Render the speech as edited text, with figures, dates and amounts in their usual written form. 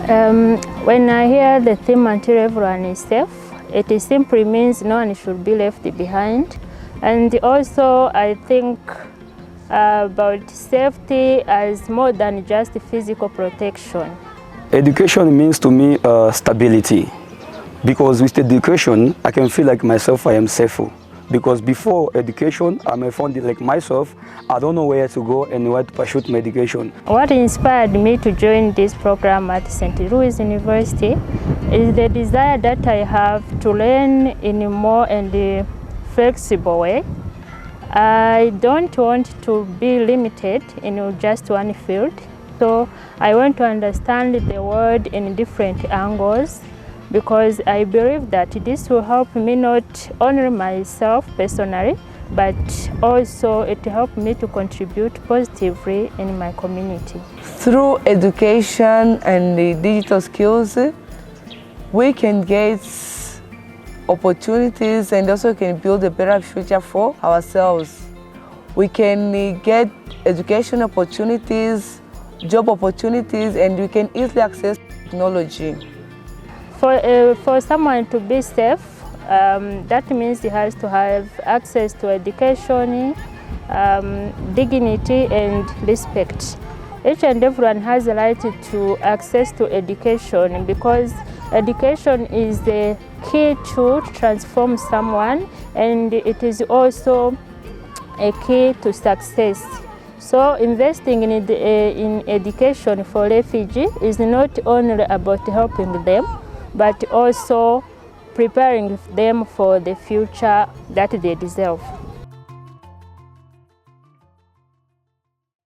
When I hear the theme until everyone is safe, it simply means no one should be left behind. And also I think about safety as more than just physical protection. Education means to me stability, because with education I can feel like myself I am safer. Because before education, I may find it like myself, I don't know where to go and where to pursue my education. What inspired me to join this program at St. Louis University is the desire that I have to learn in a more and flexible way. I don't want to be limited in just one field, so I want to understand the world in different angles, because I believe that this will help me not only myself personally, but also it helps me to contribute positively in my community. Through education and the digital skills, we can get opportunities and also can build a better future for ourselves. We can get education opportunities, job opportunities, and we can easily access technology. For someone to be safe, that means he has to have access to education, dignity and respect. Each and everyone has a right to access to education, because education is the key to transform someone, and it is also a key to success. So investing in education for refugees is not only about helping them, but also preparing them for the future that they deserve.